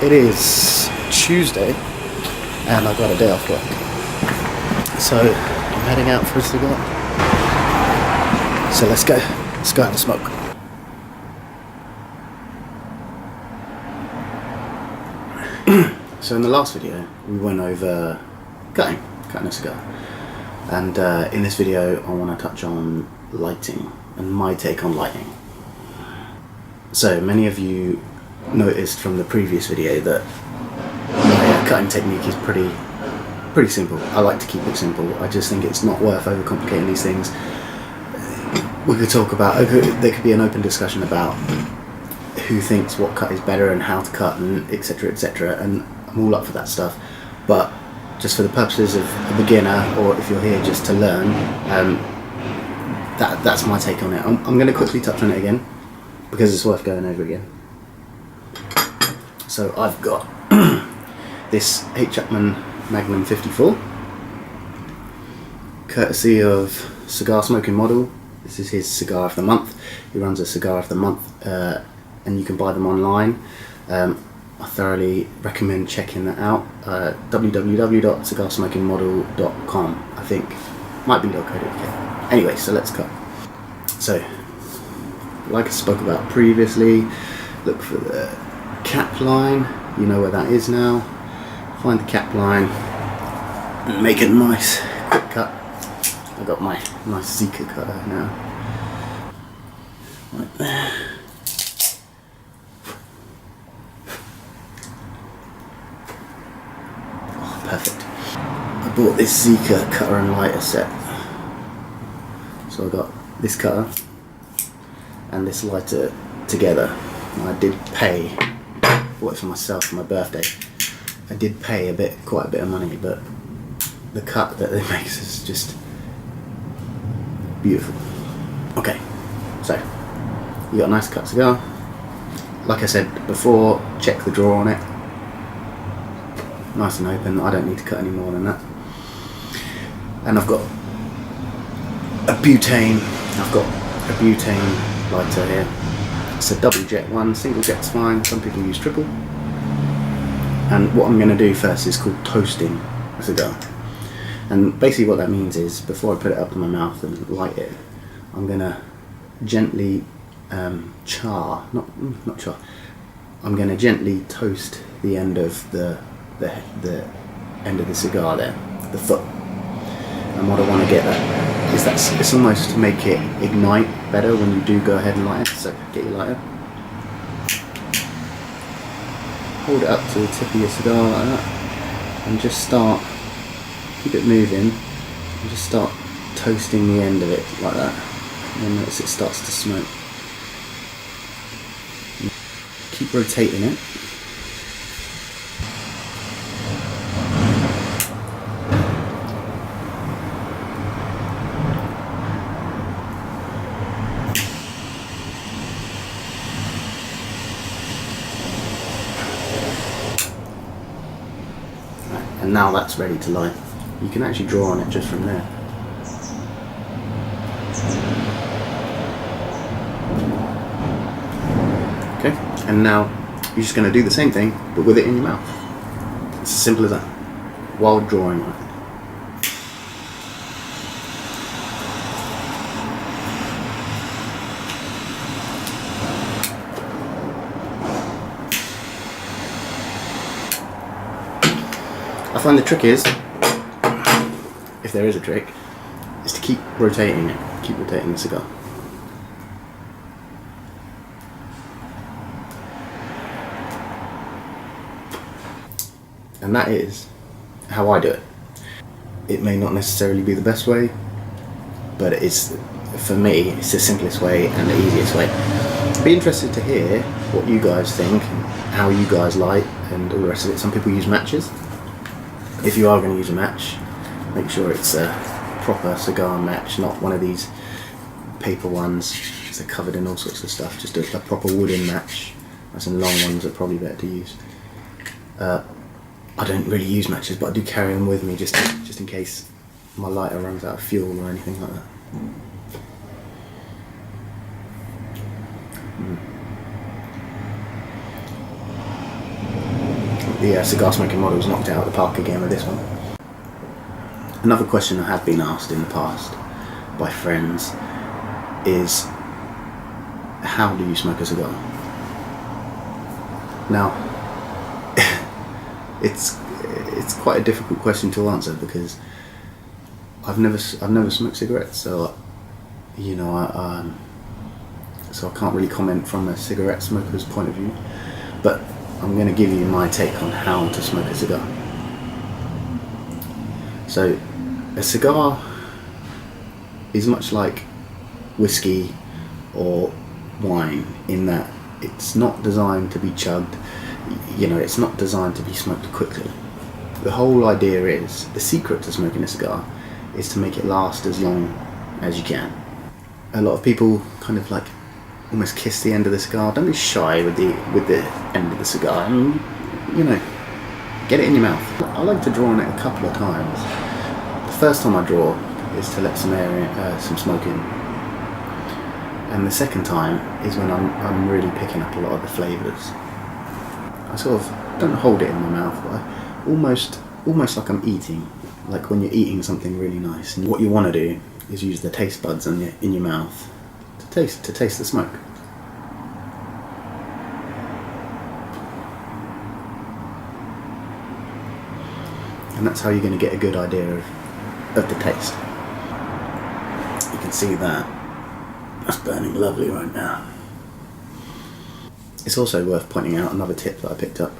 It is Tuesday and I've got a day off work, so I'm heading out for a cigar. So let's go out and smoke. So in the last video we went over cutting a cigar, and in this video I want to touch on lighting and my take on lighting. So many of you noticed from the previous video that my cutting technique is pretty simple. I like to keep it simple. I just think it's not worth overcomplicating these things. We could talk about, there could be an open discussion about who thinks what cut is better and how to cut and etc, and I'm all up for that stuff, but just for the purposes of a beginner, or if you're here just to learn, that's my take on it. I'm going to quickly touch on it again because it's worth going over again. So I've got this H. Chapman Magnum 54, courtesy of Cigar Smoking Model. This is his cigar of the month. He runs a cigar of the month, and you can buy them online. I thoroughly recommend checking that out. www.cigarsmokingmodel.com, I think. Might be .co.uk. Anyway, so let's cut. So, like I spoke about previously, look for the cap line. You know where that is now. Find the cap line and make a nice quick cut. I've got my nice Zika cutter now. Right there. Oh, perfect. I bought this Zika cutter and lighter set. So I got this cutter and this lighter together. And I did pay, bought it for myself for my birthday. I did pay quite a bit of money, but the cut that it makes is just beautiful. Okay, so you got a nice cut cigar. Like I said before, check the drawer on it. Nice and open. I don't need to cut any more than that. And I've got a butane. Lighter here. It's a double jet one. Single jet's fine. Some people use triple. And what I'm going to do first is called toasting a cigar. And basically what that means is, before I put it up in my mouth and light it, I'm going to gently I'm going to gently toast the end of the end of the cigar there, the foot. And what I want to get at is it's almost to make it ignite better when you do go ahead and light it. So get your lighter, hold it up to the tip of your cigar like that, and just keep it moving, and just start toasting the end of it like that. And then notice it starts to smoke. Keep rotating it. And now that's ready to light. You can actually draw on it just from there. Okay, and now you're just going to do the same thing, but with it in your mouth. It's as simple as that, while drawing on it. I find the trick is, if there is a trick, is to keep rotating it, keep rotating the cigar. And that is how I do it. It may not necessarily be the best way, but it is, for me, it's the simplest way and the easiest way. I'd be interested to hear what you guys think, how you guys light, and all the rest of it. Some people use matches. If you are going to use a match, make sure it's a proper cigar match, not one of these paper ones. They're covered in all sorts of stuff. Just a proper wooden match. That's some long ones that are probably better to use. I don't really use matches, but I do carry them with me just in case my lighter runs out of fuel or anything like that. the cigar smoking model was knocked out of the park again with this one. Another question I have been asked in the past by friends is, how do you smoke a cigar? Now, it's quite a difficult question to answer because I've never smoked cigarettes, so you know, so I can't really comment from a cigarette smoker's point of view. But I'm going to give you my take on how to smoke a cigar. So, a cigar is much like whiskey or wine in that it's not designed to be chugged. You know, it's not designed to be smoked quickly. The whole idea is, the secret to smoking a cigar is to make it last as long as you can. A lot of people kind of like almost kiss the end of the cigar. Don't be shy with the end of the cigar. I mean, you know, get it in your mouth. I like to draw on it a couple of times. The first time I draw is to let some air in, some smoke in, and the second time is when I'm really picking up a lot of the flavours. I sort of don't hold it in my mouth, but I almost like I'm eating, like when you're eating something really nice. And what you want to do is use the taste buds in your mouth to taste the smoke. And that's how you're going to get a good idea of the taste. You can see that that's burning lovely right now. It's also worth pointing out, another tip that I picked up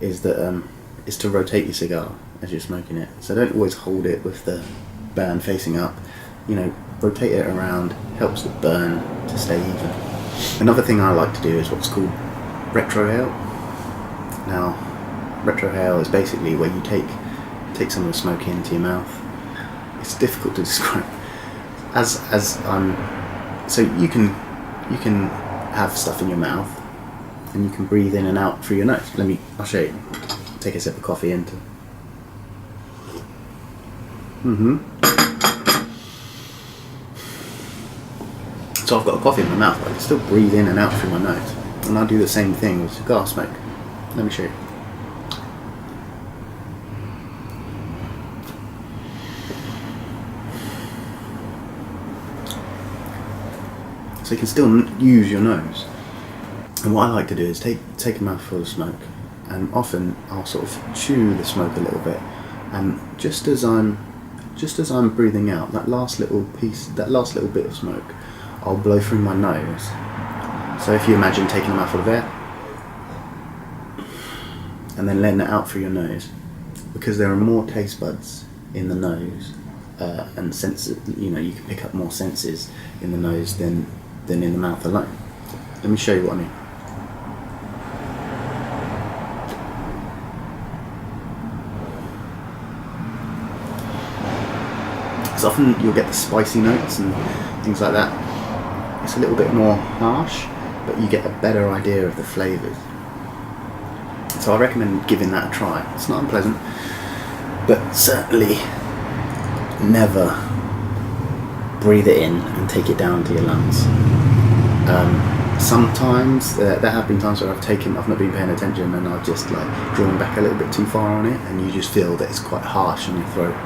is that is to rotate your cigar as you're smoking it. So don't always hold it with the burn facing up. You know, rotate it around, helps the burn to stay even. Another thing I like to do is what's called retrohale. Now, retrohale is basically where you take some of the smoke into your mouth. It's difficult to describe. So you can have stuff in your mouth, and you can breathe in and out through your nose. I'll show you. Take a sip of coffee into. So I've got a coffee in my mouth, but I can still breathe in and out through my nose. And I'll do the same thing with cigar smoke. Let me show you. So you can still use your nose. And what I like to do is take a mouthful of smoke, and often I'll sort of chew the smoke a little bit, and just as I'm breathing out that last little bit of smoke, I'll blow through my nose. So if you imagine taking a mouthful of air and then letting it out through your nose, because there are more taste buds in the nose and senses, you know, you can pick up more senses in the nose than in the mouth alone. Let me show you what I mean. So often you'll get the spicy notes and things like that. It's a little bit more harsh, but you get a better idea of the flavours. So I recommend giving that a try. It's not unpleasant, but certainly never breathe it in and take it down to your lungs. Sometimes there have been times where I've not been paying attention and I've just like drawn back a little bit too far on it, and you just feel that it's quite harsh on your throat.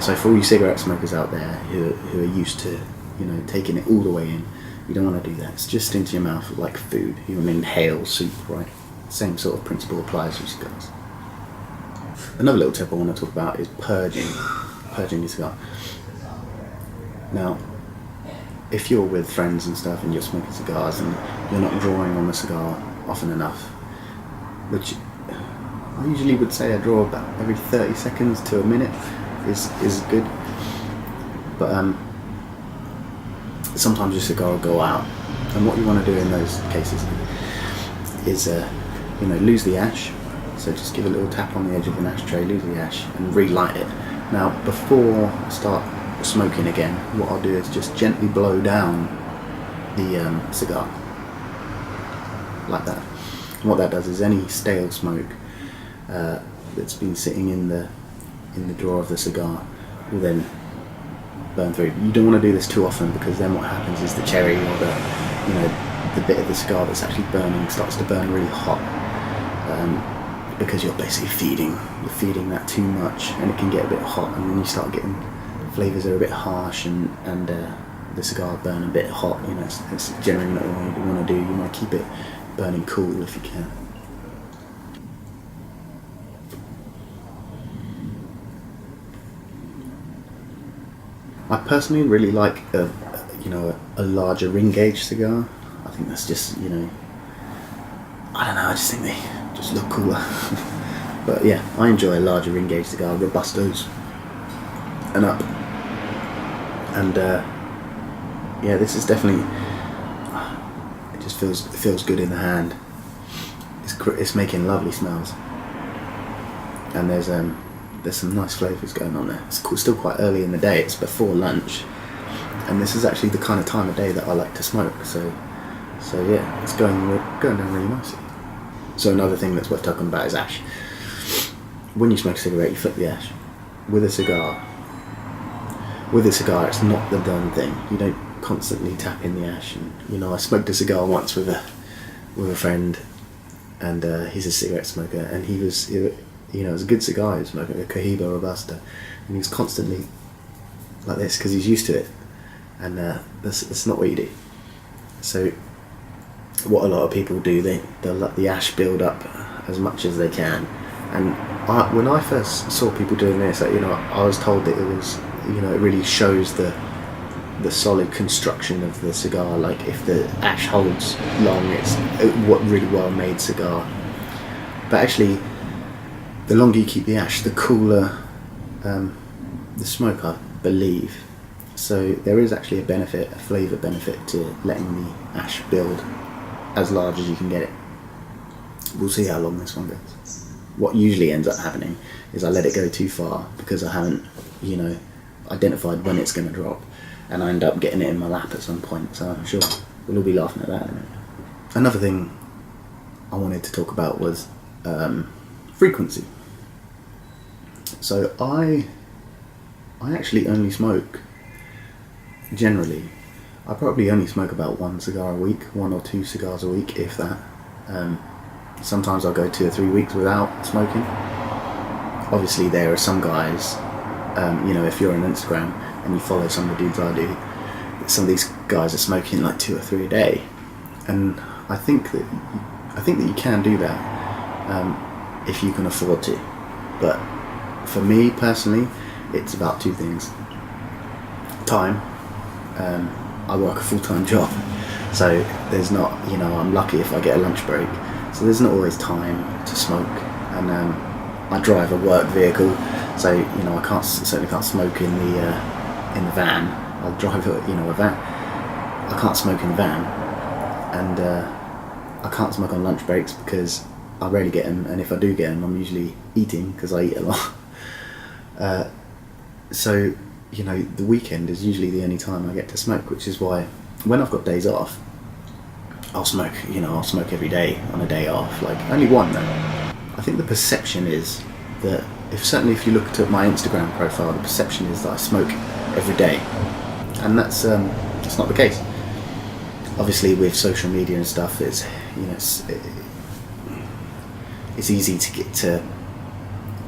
So for all you cigarette smokers out there who are used to, you know, taking it all the way in, you don't want to do that. It's just into your mouth like food. You want to inhale soup, right? Same sort of principle applies with cigars. Another little tip I want to talk about is purging your cigar. Now, if you're with friends and stuff and you're smoking cigars and you're not drawing on the cigar often enough, which I usually would say I draw about every 30 seconds to a minute is good, but sometimes your cigar will go out, and what you want to do in those cases is lose the ash. So just give a little tap on the edge of an ashtray, lose the ash, and relight it. Now, before I start smoking again, what I'll do is just gently blow down the cigar like that. And what that does is any stale smoke that's been sitting in the drawer of the cigar will then burn through. You don't want to do this too often, because then what happens is the cherry or the bit of the cigar that's actually burning starts to burn really hot. because you're basically feeding that too much, and it can get a bit hot, and then you start getting flavours that are a bit harsh, and the cigar burn a bit hot. You know, it's generally not what you want to do. You want to keep it burning cool if you can. I personally really like a larger ring gauge cigar. I think that's just, I don't know, I just think they just look cooler. But yeah, I enjoy a larger ring gauge cigar, Robustos and up. And yeah, this is definitely, it just feels good in the hand. It's making lovely smells, and there's some nice flavours going on there. It's still quite early in the day. It's before lunch, and this is actually the kind of time of day that I like to smoke. So yeah, it's going down really nicely. So another thing that's worth talking about is ash. When you smoke a cigarette, you flip the ash. With a cigar, it's not the done thing. You don't constantly tap in the ash. And I smoked a cigar once with a friend, and he's a cigarette smoker, and he was, it was a good cigar. He was smoking a Cohiba Robusta, and he was constantly like this because he's used to it, and that's not what you do. So what a lot of people do, they'll let the ash build up as much as they can. And when I first saw people doing this, I was told that it was, it really shows the solid construction of the cigar. Like if the ash holds long, it's a really well made cigar. But actually, the longer you keep the ash, the cooler the smoke, I believe. So there is actually a flavour benefit to letting the ash build as large as you can get it. We'll see how long this one goes. What usually ends up happening is I let it go too far because I haven't, identified when it's going to drop, and I end up getting it in my lap at some point. So I'm sure we'll all be laughing at that in a minute. Another thing I wanted to talk about was frequency. So I actually only smoke, generally, I probably only smoke about 1 cigar a week, 1 or 2 cigars a week, if that. Sometimes I'll go 2 or 3 weeks without smoking. Obviously there are some guys, if you're on Instagram and you follow some of the dudes I do, some of these guys are smoking like 2 or 3 a day, and I think that you can do that if you can afford to. But for me personally, it's about 2 things. Time. I work a full-time job, so there's not, I'm lucky if I get a lunch break, so there's not always time to smoke. And I drive a work vehicle, so I certainly can't smoke in the van. I'll drive a van. I can't smoke in the van, and I can't smoke on lunch breaks because I rarely get them, and if I do get them, I'm usually eating because I eat a lot. So the weekend is usually the only time I get to smoke, which is why when I've got days off, I'll smoke. I'll smoke every day on a day off. Like only one though. I think the perception is that if you look at my Instagram profile, the perception is that I smoke every day, and that's not the case. Obviously, with social media and stuff, it's easy to get to.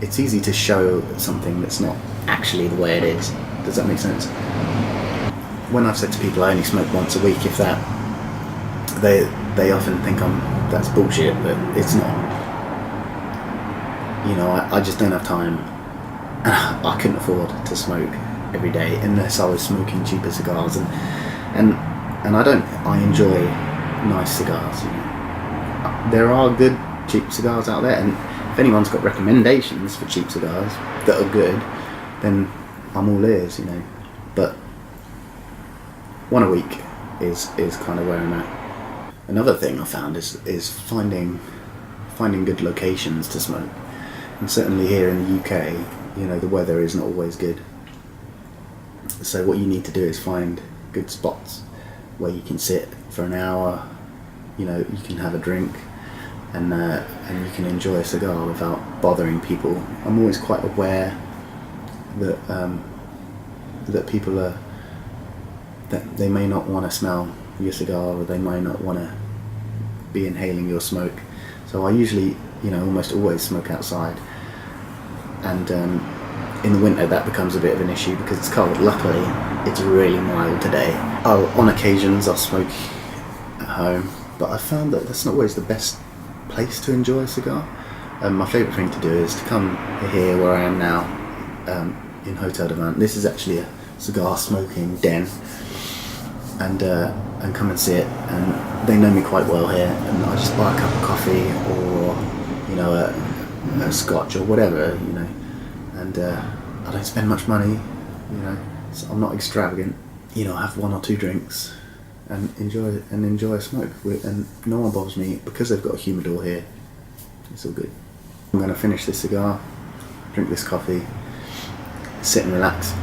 It's easy to show something that's not actually the way it is. Does that make sense? When I've said to people I only smoke once a week, if that, they often think that's bullshit, but it's not. I just don't have time. I couldn't afford to smoke every day unless I was smoking cheaper cigars, and I enjoy nice cigars. There are good cheap cigars out there, and if anyone's got recommendations for cheap cigars that are good, then I'm all ears, But 1 a week is kind of where I'm at. Another thing I found is finding good locations to smoke. And certainly here in the UK, the weather is not always good. So what you need to do is find good spots where you can sit for an hour, you can have a drink, and you can enjoy a cigar without bothering people. I'm always quite aware that people that they may not want to smell your cigar, or they may not want to be inhaling your smoke. So I usually you know, almost always smoke outside, and in the winter that becomes a bit of an issue because it's cold. Luckily, it's really mild today. On occasions I'll smoke at home, but I found that that's not always the best place to enjoy a cigar. My favourite thing to do is to come here where I am now, in Hotel de Vent. This is actually a cigar smoking den, and come and see it. And they know me quite well here, and I just buy a cup of coffee or, you know, a scotch or whatever, you know. And I don't spend much money, you know. So I'm not extravagant. You know, I have 1 or 2 drinks and enjoy a smoke, and no one bothers me because they've got a humidor here. It's all good. I'm going to finish this cigar, drink this coffee, sit and relax,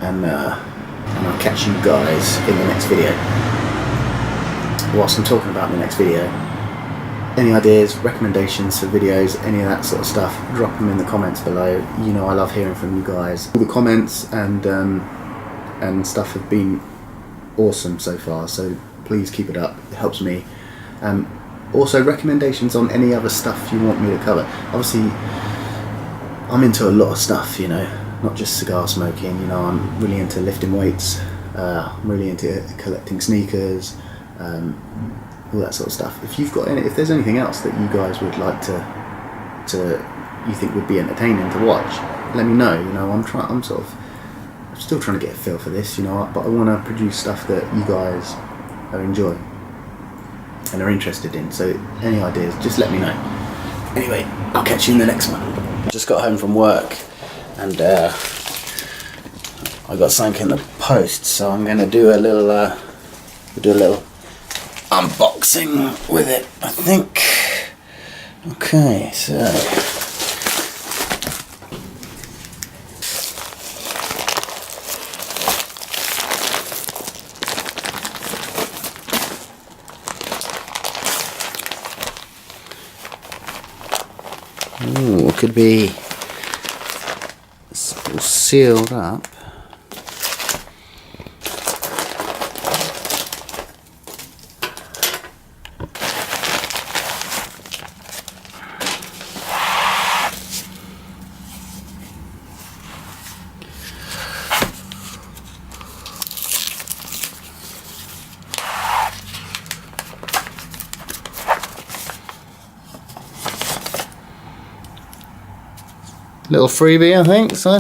and I'll catch you guys in the next video. Whilst I'm talking about the next video, any ideas, recommendations for videos, any of that sort of stuff, drop them in the comments below. You know I love hearing from you guys. All the comments and stuff have been awesome so far, so please keep it up. It helps me. Also, recommendations on any other stuff you want me to cover. Obviously, I'm into a lot of stuff, you know, not just cigar smoking. You know, I'm really into lifting weights. I'm really into collecting sneakers, all that sort of stuff. If you've got if there's anything else that you guys would like to you think would be entertaining to watch, let me know. You know, I'm still trying to get a feel for this, you know, but I want to produce stuff that you guys are enjoying and are interested in. So any ideas, just let me know. Anyway, I'll catch you in the next one. Just got home from work, and I got something in the post, so I'm going to do a little unboxing with it, I think. Okay, so ooh, it could be sealed up. Little freebie, I think, so.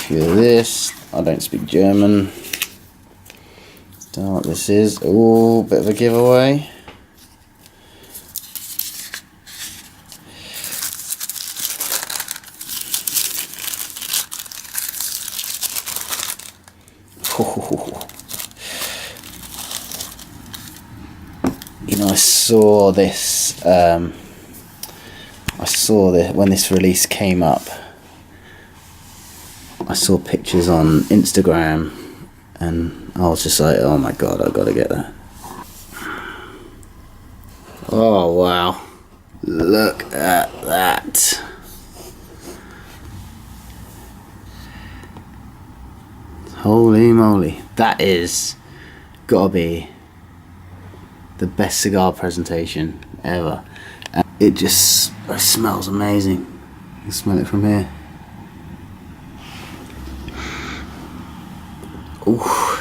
Feel this. I don't speak German. Don't know what this is. Oh, bit of a giveaway. You know, I saw this when this release came up. I saw pictures on Instagram and I was just like, oh my god, I've got to get that. Oh wow, look at that. Holy moly, that is gotta be the best cigar presentation ever. And it smells amazing. You can smell it from here. Ooh.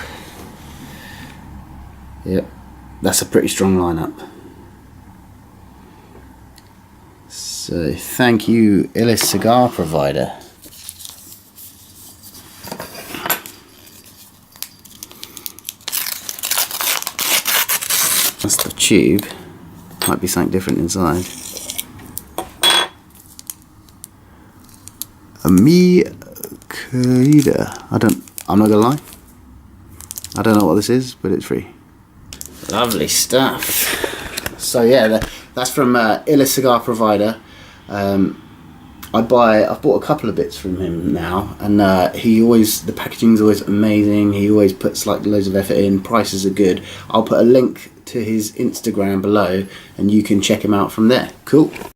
Yep, that's a pretty strong lineup. So thank you, illest cigar provider. That's the tube. Might be something different inside. Mi querida. I'm not gonna lie. I don't know what this is, but it's free. Lovely stuff. So yeah, that's from illest cigar provider. I've bought a couple of bits from him now, and the packaging's always amazing. He always puts like loads of effort in. Prices are good. I'll put a link to his Instagram below, and you can check him out from there. Cool.